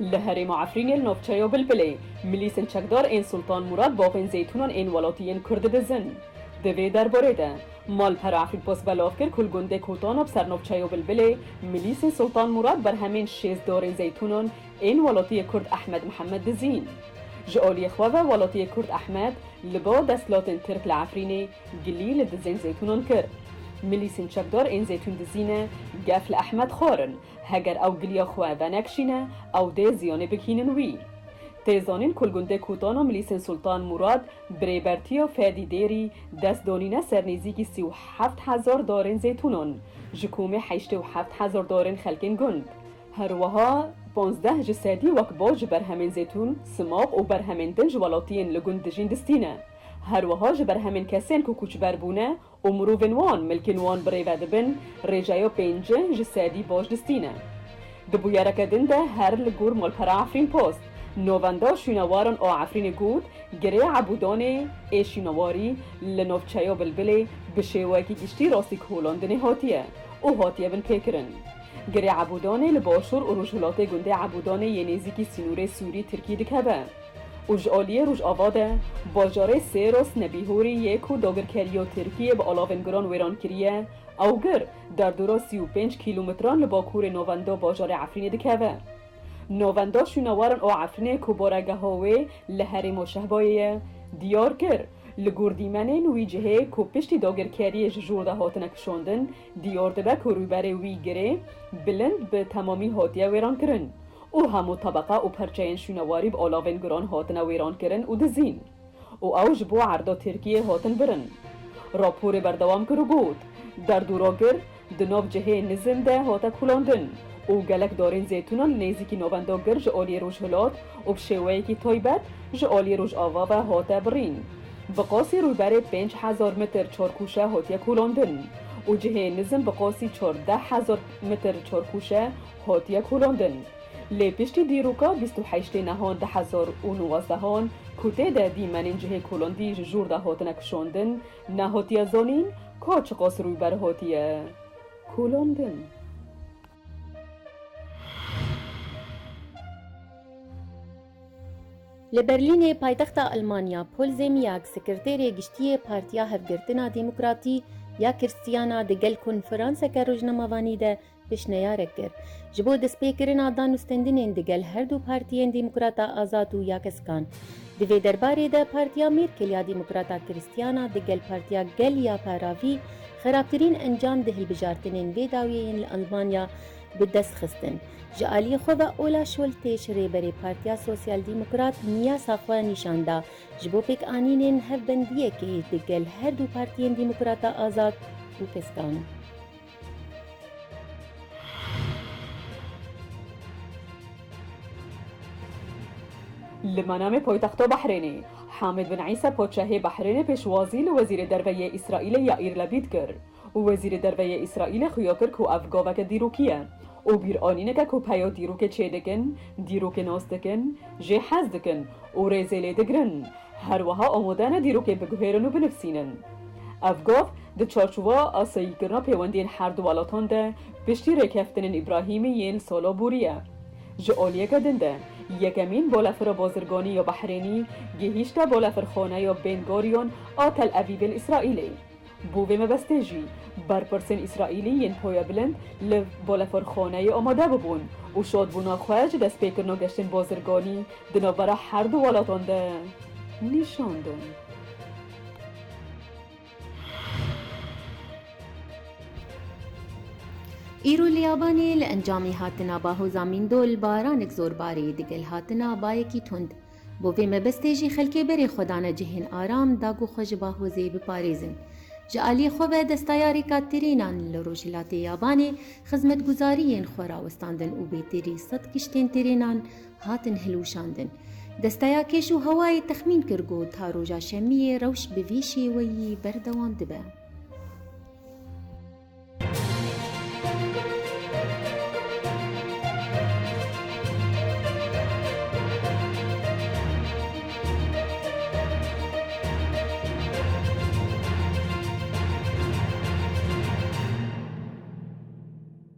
لهرم عفرین النوفچه و بلبله ملیسن چکدار این سلطان مراد باقین زیتونان این ولاتین کرد دزن دوی درباره ده مال پر عفرین پاس بلاف کر کل گنده کوتان بسر نوفچه و بلبله ملیسن سلطان مراد بر همین 6 دارین زیتونان این ولاتی کرد احمد محمد دزین جالی خواه ولاتی کرد احمد لبا دستلاتن ترک العفرینی گلیل دزین زیتونان کرد ملیسن چکدار این زیتون دزینه گفل احمد خارن هگر او گلیا خواه و نکشینه او ده زیانه بکینن وی تیزانین کلگنده کوتانا ملیسن سلطان مراد بریبرتی و فادی دیری دست دانینه سرنیزی 37,000 دارین زیتونان جکومه 87,000 دارین خلکن گند هروها 15 جسدی وک باج بر همین زیتون سماق و بر همین دنج ولاتین لگند دجین دستینه هروها جبر همین کسین که کوچبر بونه و مروون وان ملکن وان بریود بن رجایو 5 جسدی باج دستینه دبویارک دنده هر لگور مال پر عفرین پست نووندا شینوارن او عفرین گود گره عبودانه ای شینواری لنوفچه و بلبله بشیواکی گشتی راستی کهولاندنی هاتیه او هاتیه بن پیکرن گره عبودانه لباشور و رجولات گنده عبودانه ینیزیکی سینوره سوری ترکی دکبه و جعالیه روش آواده باجاره سیروس نبیهوری یکو داگرکری و ترکیه با آلاونگران ویران کریه او گر در دورا 35 کیلومتران لباکور نووندا باجاره عفرین دکبه نووندا شونوارن او عفرینه کبارگه هاوی لحرم و شهبایه دیار کر لگردیمنه نوی جهه که پشتی داگرکری جورده هاتنه کشاندن دیار دبه که رویبره وی گره بلند به تمامی هاتیه ویران کرن او همو طبقه و پرچین شونواری با آلاونگران هاتنه ویران کرن و دزین او اوج بو عردا ترکیه هاتن برن راپور بردوام کرو گود در دوراگر دناب جهه نظم ده هاته کلاندن او گلک دارین زیتونان نیزی نووندا گر جعالی روش هلات و بشیوهی که تایبت جعالی روش آوا و هاته برین بقاسی روی بره 5,000 متر چارکوشه هاتیه کلاندن و جهه نظم بقاسی 14,000 متر چارکوشه هاتیه کلاندن لی پشتی دیروکا 28 نهان 2019 کته ده دیمنین جهه کلاندی جور ده هاتنه کشاندن نه هاتیه زانین که چقاس روی بره هاتیه کلاندن لبرلین پایتخت آلمانیا پول زمیاک سکرتری گشتی پارتیا هفگرتنا دموکراتی یا کرستیانا دگل کنفرانس که روزنامه‌وانی ده پیشنهاد کرد. جبو دسپیکرنا دانستندین دگل هر دو پارتیان دموکراتا آزاد و یاکسکان. دوی درباره ده پارتیا میرکلیا دموکراتا کریستیانا دگل پارتیا گلیا پاراوی خرابترین انجام ده البجارتنین بداویین آلمانیا به دست خستن. جعلی خواه اولا شولتش ریبری پارتیا سوسیال دموکرات نیا ساخواه نشانده جبو پیک آنینین هف بندیه که دگل هر دو پارتیان دموکراتا آزاد و پسکان. لمنام پایتخت بحرینی حامد بن عیسی پادشاه بحرین پیشوازی لوزیر درویه اسرائیل یائیر لپید کرد و وزیر درویه اسرائیل خویا کرد که افگاوک دیروکیه او بیر آنینه که پیا دیروک چه دکن دیروک ناس دکن جه حز دکن و ریزیلی دگرن هر وها آمودانه دیروک بگوهرن و بنفسینن افگاف ده چارچوبا آسایی کرنا پیوندین هر دو ولاتان ده پشتی رکفتن ابراهیمی ین سالا بوریه جعالیه کدنده یکمین بالافر بازرگانی یا بحرینی گهیشتا بالافر خانه یا بنگاریون آتل اویب الاسرائیلی بووی مبستیجی برپرسن اسرائیلی ین پویا بلند لب بالافر خانه آماده ببون و شاد بونا خواهج دست پیکرنا گشتن بازرگانی دنابرا هر دو والاتان ده نشاندن ایرو لیابانی لانجامی هاتنا باهو زمین دول بارانک زور باری دگل هاتنا بایکی تند بووی مبستیجی خلکی بری خدانه جهین آرام داگو خوش باهو زی بپاریزن جعلی خواه دستایاری کاترینان لروجلات یابانی خدمت گزارین خوراوستاندن و بیتری صد کشتین ترینان هاتن هلوشاندن دستایا کشو هوای تخمین کرگو تا روژا شمی روش بویشی وی بردوان دبه